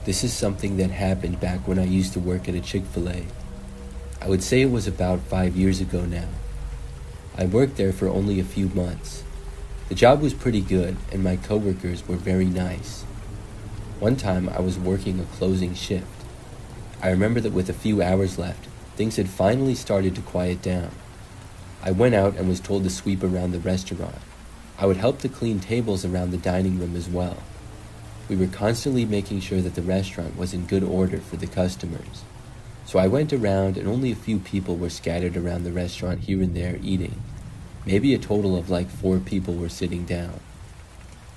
This is something that happened back when I used to work at a Chick-fil-A. I would say it was about 5 years ago now. I worked there for only a few months. The job was pretty good and my coworkers were very nice. One time I was working a closing shift. I remember that with a few hours left, things had finally started to quiet down. I went out and was told to sweep around the restaurant. I would help to clean tables around the dining room as well. We were constantly making sure that the restaurant was in good order for the customers. So I went around and only a few people were scattered around the restaurant here and there eating. Maybe a total of like 4 people were sitting down.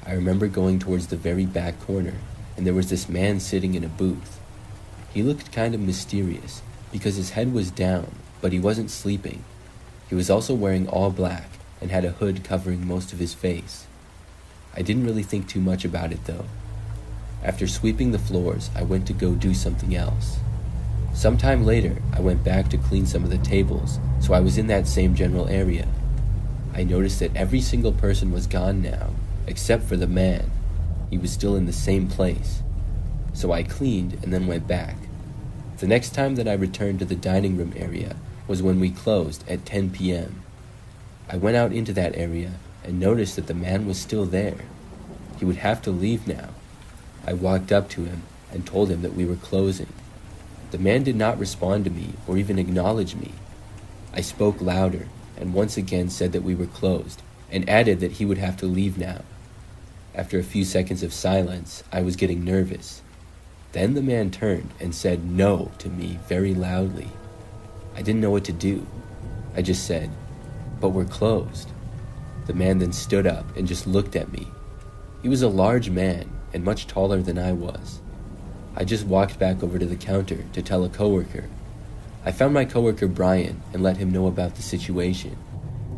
I remember going towards the very back corner and there was this man sitting in a booth. He looked kind of mysterious because his head was down, but he wasn't sleeping. He was also wearing all black and had a hood covering most of his face. I didn't really think too much about it though. After sweeping the floors, I went to go do something else. Sometime later, I went back to clean some of the tables, so I was in that same general area. I noticed that every single person was gone now, except for the man. He was still in the same place. So I cleaned and then went back. The next time that I returned to the dining room area was when we closed at 10 p.m. I went out into that area and noticed that the man was still there. He would have to leave now. I walked up to him and told him that we were closing. The man did not respond to me or even acknowledge me. I spoke louder and once again said that we were closed and added that he would have to leave now. After a few seconds of silence, I was getting nervous. Then the man turned and said no to me very loudly. I didn't know what to do. I just said, "But we're closed." The man then stood up and just looked at me. He was a large man and much taller than I was. I just walked back over to the counter to tell a coworker. I found my coworker Brian and let him know about the situation.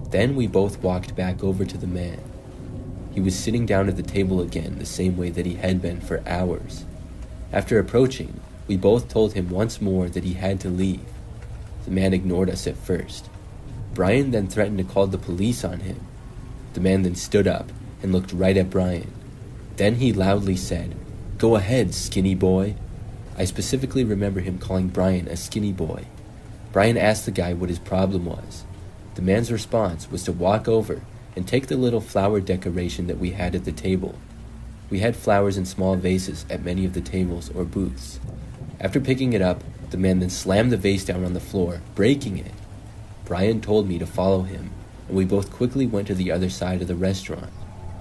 Then we both walked back over to the man. He was sitting down at the table again the same way that he had been for hours. After approaching, we both told him once more that he had to leave. The man ignored us at first. Brian then threatened to call the police on him. The man then stood up and looked right at Brian. Then he loudly said, "Go ahead, skinny boy." I specifically remember him calling Brian a skinny boy. Brian asked the guy what his problem was. The man's response was to walk over and take the little flower decoration that we had at the table. We had flowers in small vases at many of the tables or booths. After picking it up, the man then slammed the vase down on the floor, breaking it. Brian told me to follow him, and we both quickly went to the other side of the restaurant.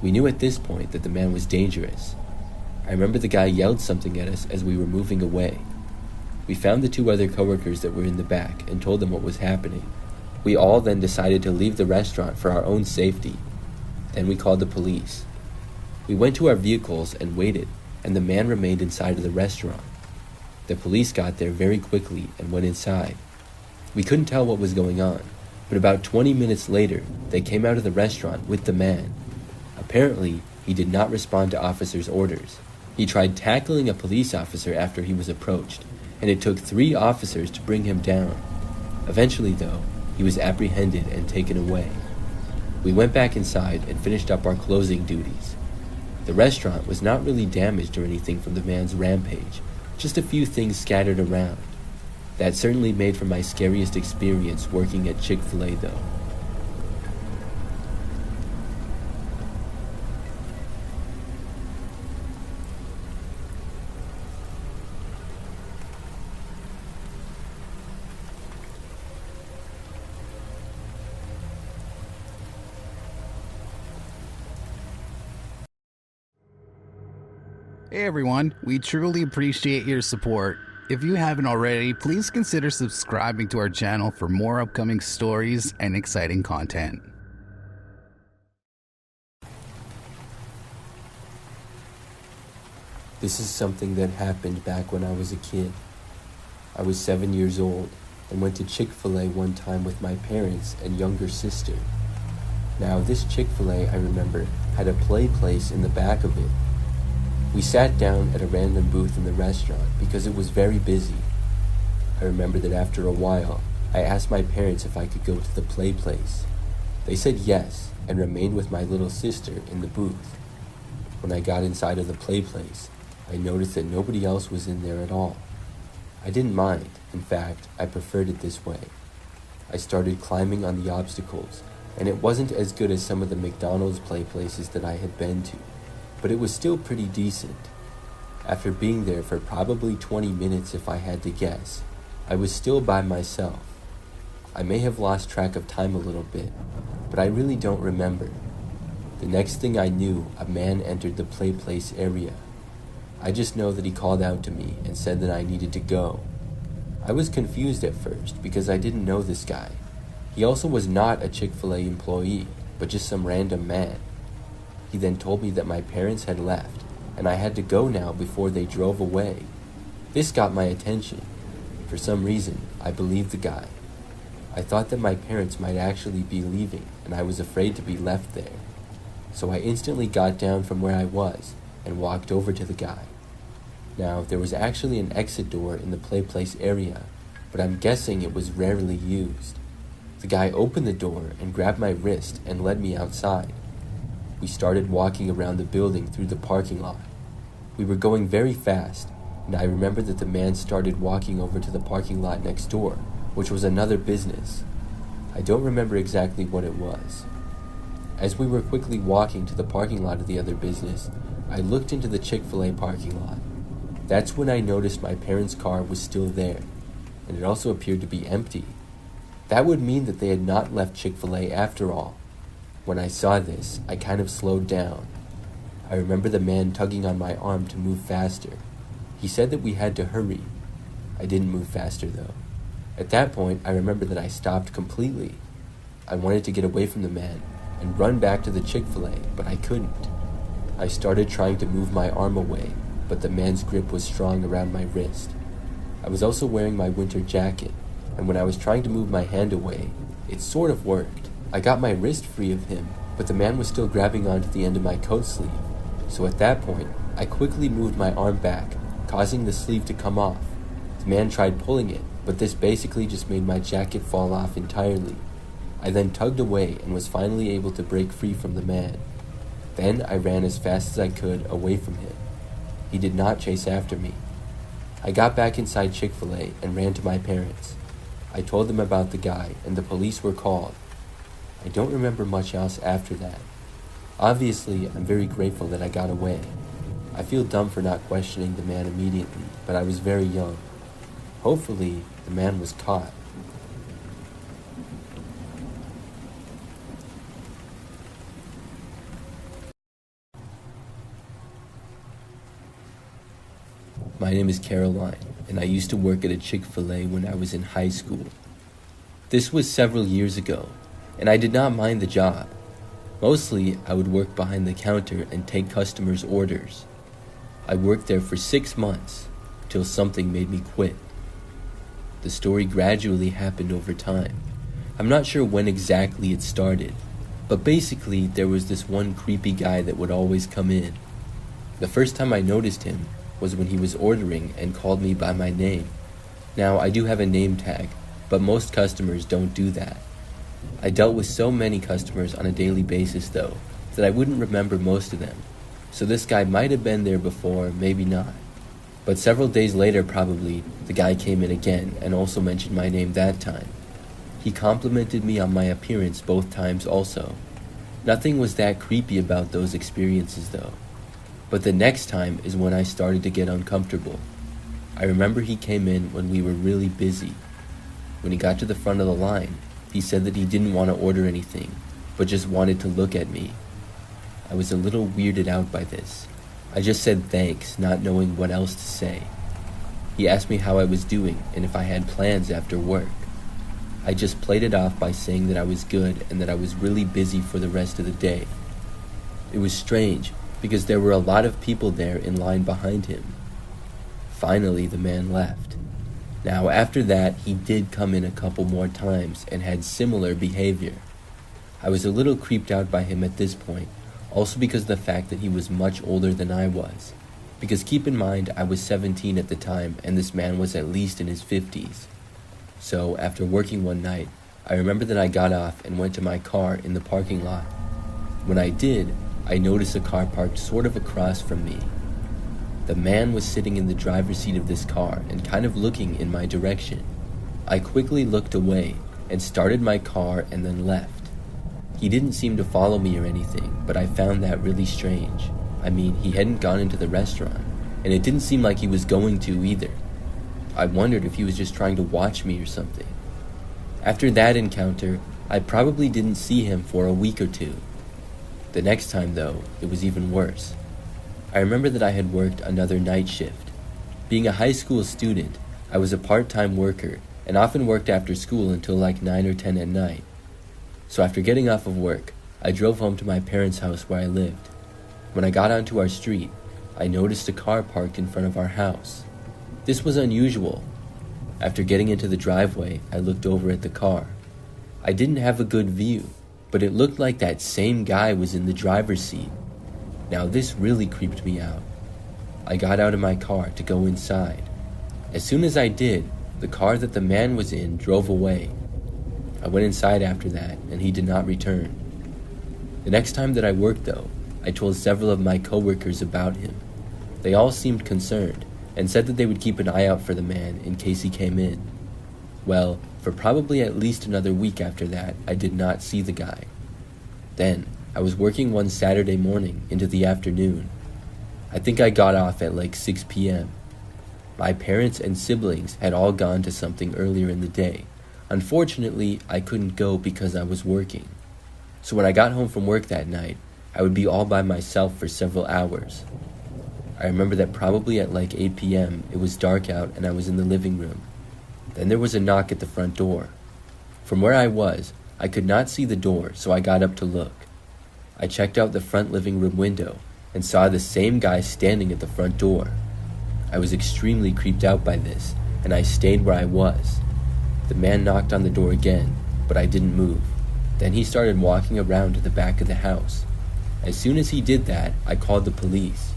We knew at this point that the man was dangerous. I remember the guy yelled something at us as we were moving away. We found the 2 other coworkers that were in the back and told them what was happening. We all then decided to leave the restaurant for our own safety. Then we called the police. We went to our vehicles and waited, and the man remained inside of the restaurant. The police got there very quickly and went inside. We couldn't tell what was going on, but about 20 minutes later, they came out of the restaurant with the man. Apparently, he did not respond to officers' orders. He tried tackling a police officer after he was approached, and it took 3 officers to bring him down. Eventually, though, he was apprehended and taken away. We went back inside and finished up our closing duties. The restaurant was not really damaged or anything from the man's rampage, just a few things scattered around. That certainly made for my scariest experience working at Chick-fil-A though. Hey everyone, we truly appreciate your support. If you haven't already, please consider subscribing to our channel for more upcoming stories and exciting content. This is something that happened back when I was a kid. I was 7 years old and went to Chick-fil-A one time with my parents and younger sister. Now this Chick-fil-A, I remember, had a play place in the back of it. We sat down at a random booth in the restaurant because it was very busy. I remember that after a while, I asked my parents if I could go to the play place. They said yes and remained with my little sister in the booth. When I got inside of the play place, I noticed that nobody else was in there at all. I didn't mind. In fact, I preferred it this way. I started climbing on the obstacles, and it wasn't as good as some of the McDonald's play places that I had been to, but it was still pretty decent. After being there for probably 20 minutes if I had to guess, I was still by myself. I may have lost track of time a little bit, but I really don't remember. The next thing I knew, a man entered the play place area. I just know that he called out to me and said that I needed to go. I was confused at first because I didn't know this guy. He also was not a Chick-fil-A employee, but just some random man. He then told me that my parents had left, and I had to go now before they drove away. This got my attention. For some reason, I believed the guy. I thought that my parents might actually be leaving, and I was afraid to be left there. So I instantly got down from where I was and walked over to the guy. Now, there was actually an exit door in the play place area, but I'm guessing it was rarely used. The guy opened the door and grabbed my wrist and led me outside. We started walking around the building through the parking lot. We were going very fast, and I remember that the man started walking over to the parking lot next door, which was another business. I don't remember exactly what it was. As we were quickly walking to the parking lot of the other business, I looked into the Chick-fil-A parking lot. That's when I noticed my parents' car was still there, and it also appeared to be empty. That would mean that they had not left Chick-fil-A after all. When I saw this, I kind of slowed down. I remember the man tugging on my arm to move faster. He said that we had to hurry. I didn't move faster though. At that point, I remember that I stopped completely. I wanted to get away from the man and run back to the Chick-fil-A, but I couldn't. I started trying to move my arm away, but the man's grip was strong around my wrist. I was also wearing my winter jacket, and when I was trying to move my hand away, it sort of worked. I got my wrist free of him, but the man was still grabbing onto the end of my coat sleeve. So at that point, I quickly moved my arm back, causing the sleeve to come off. The man tried pulling it, but this basically just made my jacket fall off entirely. I then tugged away and was finally able to break free from the man. Then I ran as fast as I could away from him. He did not chase after me. I got back inside Chick-fil-A and ran to my parents. I told them about the guy, and the police were called. I don't remember much else after that. Obviously, I'm very grateful that I got away. I feel dumb for not questioning the man immediately, but I was very young. Hopefully, the man was caught. My name is Caroline, and I used to work at a Chick-fil-A when I was in high school. This was several years ago, and I did not mind the job. Mostly, I would work behind the counter and take customers' orders. I worked there for 6 months, till something made me quit. The story gradually happened over time. I'm not sure when exactly it started, but basically there was this one creepy guy that would always come in. The first time I noticed him was when he was ordering and called me by my name. Now, I do have a name tag, but most customers don't do that. I dealt with so many customers on a daily basis though, that I wouldn't remember most of them. So this guy might have been there before, maybe not. But several days later probably, the guy came in again and also mentioned my name that time. He complimented me on my appearance both times also. Nothing was that creepy about those experiences though. But the next time is when I started to get uncomfortable. I remember he came in when we were really busy. When he got to the front of the line, he said that he didn't want to order anything, but just wanted to look at me. I was a little weirded out by this. I just said thanks, not knowing what else to say. He asked me how I was doing and if I had plans after work. I just played it off by saying that I was good and that I was really busy for the rest of the day. It was strange, because there were a lot of people there in line behind him. Finally, the man left. Now, after that, he did come in a couple more times and had similar behavior. I was a little creeped out by him at this point, also because of the fact that he was much older than I was. Because keep in mind, I was 17 at the time, and this man was at least in his 50s. So, after working one night, I remember that I got off and went to my car in the parking lot. When I did, I noticed a car parked sort of across from me. The man was sitting in the driver's seat of this car and kind of looking in my direction. I quickly looked away and started my car and then left. He didn't seem to follow me or anything, but I found that really strange. I mean, he hadn't gone into the restaurant, and it didn't seem like he was going to either. I wondered if he was just trying to watch me or something. After that encounter, I probably didn't see him for a week or two. The next time, though, it was even worse. I remember that I had worked another night shift. Being a high school student, I was a part-time worker and often worked after school until like 9 or 10 at night. So after getting off of work, I drove home to my parents' house where I lived. When I got onto our street, I noticed a car parked in front of our house. This was unusual. After getting into the driveway, I looked over at the car. I didn't have a good view, but it looked like that same guy was in the driver's seat. Now this really creeped me out. I got out of my car to go inside. As soon as I did, the car that the man was in drove away. I went inside after that, and he did not return. The next time that I worked, though, I told several of my coworkers about him. They all seemed concerned, and said that they would keep an eye out for the man in case he came in. Well, for probably at least another week after that, I did not see the guy. Then, I was working one Saturday morning into the afternoon. I think I got off at like 6 p.m. My parents and siblings had all gone to something earlier in the day. Unfortunately, I couldn't go because I was working. So when I got home from work that night, I would be all by myself for several hours. I remember that probably at like 8 p.m. it was dark out and I was in the living room. Then there was a knock at the front door. From where I was, I could not see the door, so I got up to look. I checked out the front living room window and saw the same guy standing at the front door. I was extremely creeped out by this, and I stayed where I was. The man knocked on the door again, but I didn't move. Then he started walking around to the back of the house. As soon as he did that, I called the police.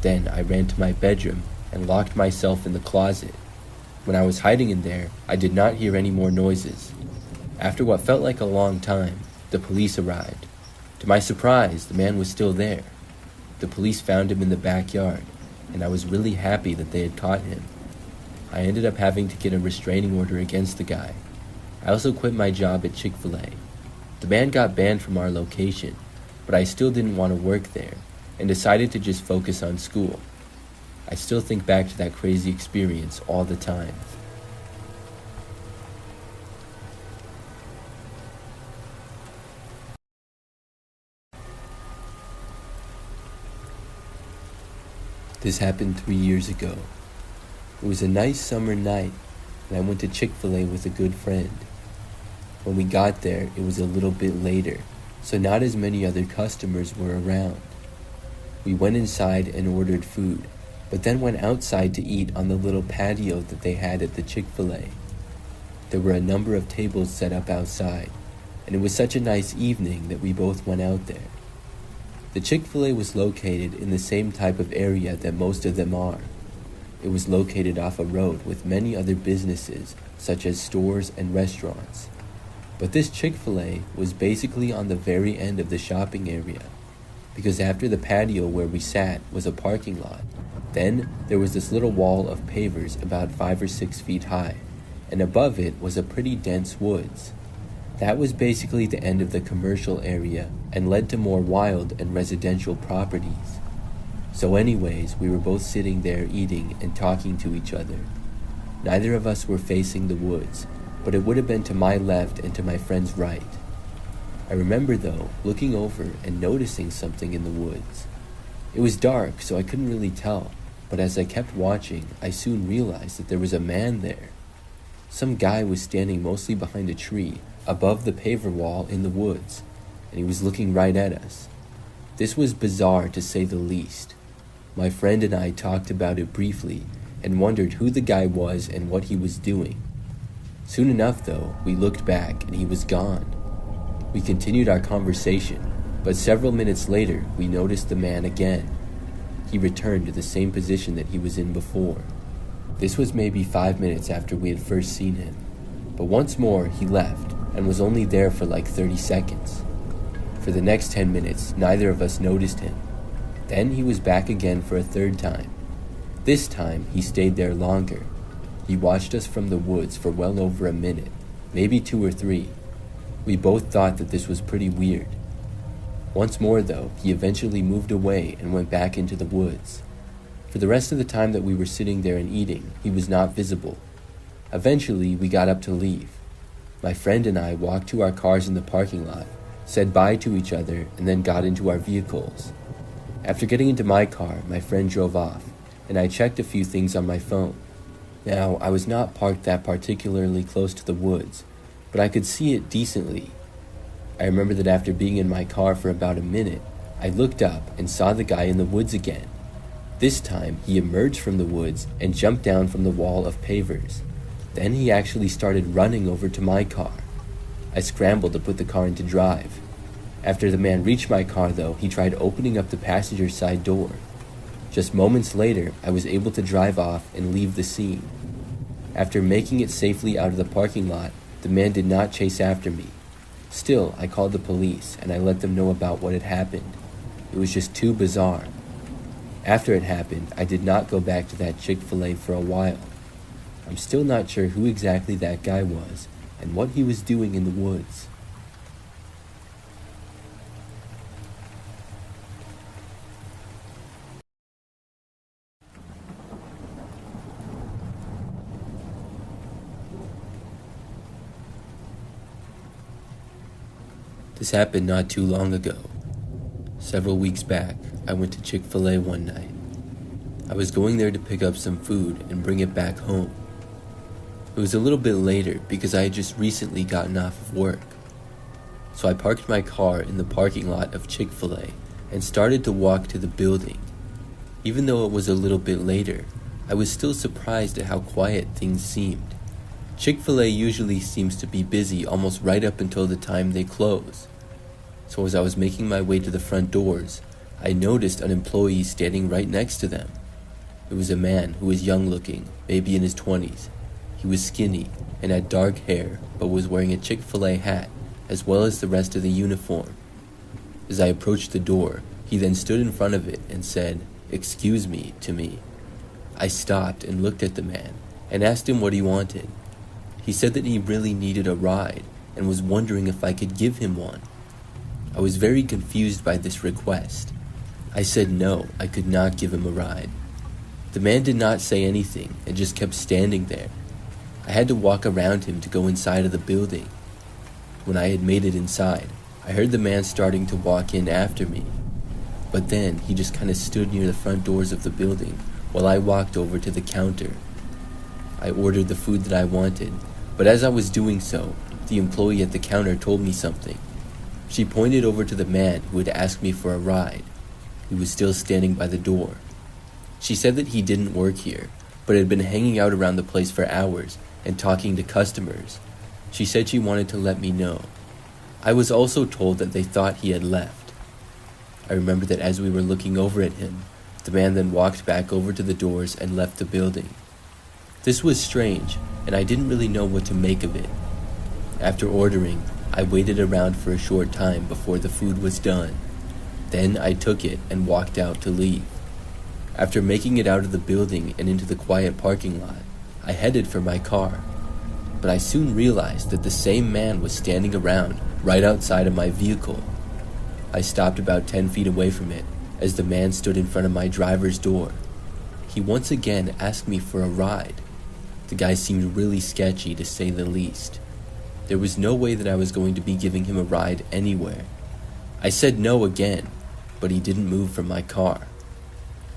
Then I ran to my bedroom and locked myself in the closet. When I was hiding in there, I did not hear any more noises. After what felt like a long time, the police arrived. To my surprise, the man was still there. The police found him in the backyard, and I was really happy that they had caught him. I ended up having to get a restraining order against the guy. I also quit my job at Chick-fil-A. The man got banned from our location, but I still didn't want to work there, and decided to just focus on school. I still think back to that crazy experience all the time. This happened 3 years ago. It was a nice summer night, and I went to Chick-fil-A with a good friend. When we got there, it was a little bit later, so not as many other customers were around. We went inside and ordered food, but then went outside to eat on the little patio that they had at the Chick-fil-A. There were a number of tables set up outside, and it was such a nice evening that we both went out there. The Chick-fil-A was located in the same type of area that most of them are. It was located off a road with many other businesses, such as stores and restaurants. But this Chick-fil-A was basically on the very end of the shopping area, because after the patio where we sat was a parking lot, then there was this little wall of pavers about 5 or 6 feet high, and above it was a pretty dense woods. That was basically the end of the commercial area and led to more wild and residential properties. So anyways, we were both sitting there eating and talking to each other. Neither of us were facing the woods, but it would have been to my left and to my friend's right. I remember though, looking over and noticing something in the woods. It was dark, so I couldn't really tell, but as I kept watching, I soon realized that there was a man there. Some guy was standing mostly behind a tree, above the paver wall in the woods, and he was looking right at us. This was bizarre to say the least. My friend and I talked about it briefly, and wondered who the guy was and what he was doing. Soon enough though, we looked back and he was gone. We continued our conversation, but several minutes later, we noticed the man again. He returned to the same position that he was in before. This was maybe 5 minutes after we had first seen him, but once more he left and was only there for like 30 seconds. For the next 10 minutes, neither of us noticed him. Then he was back again for a third time, This time, he stayed there longer. He watched us from the woods for well over a minute, maybe 2 or 3. We both thought that this was pretty weird. Once more though, he eventually moved away and went back into the woods. For the rest of the time that we were sitting there and eating, he was not visible. Eventually, we got up to leave. My friend and I walked to our cars in the parking lot, said bye to each other, and then got into our vehicles. After getting into my car, my friend drove off, and I checked a few things on my phone. Now, I was not parked that particularly close to the woods, but I could see it decently. I remember that after being in my car for about a minute, I looked up and saw the guy in the woods again. This time, he emerged from the woods and jumped down from the wall of pavers. Then he actually started running over to my car. I scrambled to put the car into drive. After the man reached my car though, he tried opening up the passenger side door. Just moments later, I was able to drive off and leave the scene. After making it safely out of the parking lot, the man did not chase after me. Still, I called the police and I let them know about what had happened. It was just too bizarre. After it happened, I did not go back to that Chick-fil-A for a while. I'm still not sure who exactly that guy was and what he was doing in the woods. This happened not too long ago. Several weeks back, I went to Chick-fil-A one night. I was going there to pick up some food and bring it back home. It was a little bit later because I had just recently gotten off of work. So I parked my car in the parking lot of Chick-fil-A and started to walk to the building. Even though it was a little bit later, I was still surprised at how quiet things seemed. Chick-fil-A usually seems to be busy almost right up until the time they close. So as I was making my way to the front doors, I noticed an employee standing right next to them. It was a man who was young looking, maybe in his 20s. He was skinny and had dark hair, but was wearing a Chick-fil-A hat, as well as the rest of the uniform. As I approached the door, he then stood in front of it and said, "Excuse me," to me. I stopped and looked at the man and asked him what he wanted. He said that he really needed a ride and was wondering if I could give him one. I was very confused by this request. I said no, I could not give him a ride. The man did not say anything and just kept standing there. I had to walk around him to go inside of the building. When I had made it inside, I heard the man starting to walk in after me. But then he just kind of stood near the front doors of the building while I walked over to the counter. I ordered the food that I wanted, but as I was doing so, the employee at the counter told me something. She pointed over to the man who had asked me for a ride. He was still standing by the door. She said that he didn't work here, but had been hanging out around the place for hours and talking to customers. She said she wanted to let me know. I was also told that they thought he had left. I remember that as we were looking over at him, the man then walked back over to the doors and left the building. This was strange, and I didn't really know what to make of it. After ordering, I waited around for a short time before the food was done. Then I took it and walked out to leave. After making it out of the building and into the quiet parking lot, I headed for my car. But I soon realized that the same man was standing around right outside of my vehicle. I stopped about 10 feet away from it as the man stood in front of my driver's door. He once again asked me for a ride. The guy seemed really sketchy, to say the least. There was no way that I was going to be giving him a ride anywhere. I said no again, but he didn't move from my car.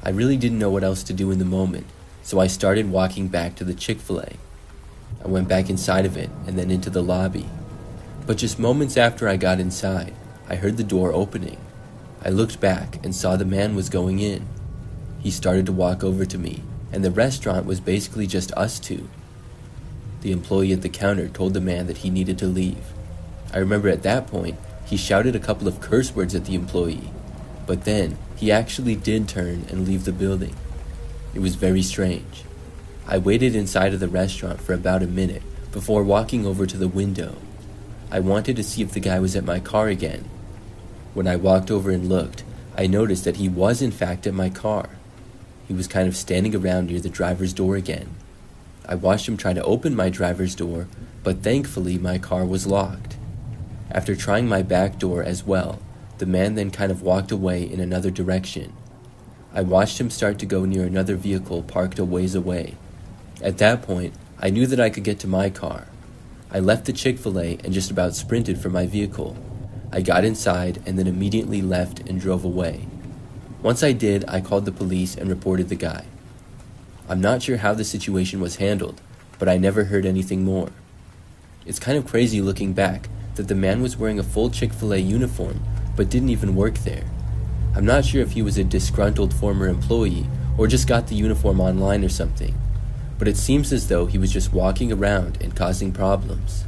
I really didn't know what else to do in the moment, so I started walking back to the Chick-fil-A. I went back inside of it and then into the lobby. But just moments after I got inside, I heard the door opening. I looked back and saw the man was going in. He started to walk over to me, and the restaurant was basically just us two. The employee at the counter told the man that he needed to leave. I remember at that point, he shouted a couple of curse words at the employee, but then he actually did turn and leave the building. It was very strange. I waited inside of the restaurant for about a minute before walking over to the window. I wanted to see if the guy was at my car again. When I walked over and looked, I noticed that he was in fact at my car. he was kind of standing around near the driver's door again. I watched him try to open my driver's door, but thankfully my car was locked. After trying my back door as well, the man then kind of walked away in another direction. I watched him start to go near another vehicle parked a ways away. At that point, I knew that I could get to my car. I left the Chick-fil-A and just about sprinted for my vehicle. I got inside and then immediately left and drove away. Once I did, I called the police and reported the guy. I'm not sure how the situation was handled, but I never heard anything more. It's kind of crazy looking back that the man was wearing a full Chick-fil-A uniform but didn't even work there. I'm not sure if he was a disgruntled former employee or just got the uniform online or something, but it seems as though he was just walking around and causing problems.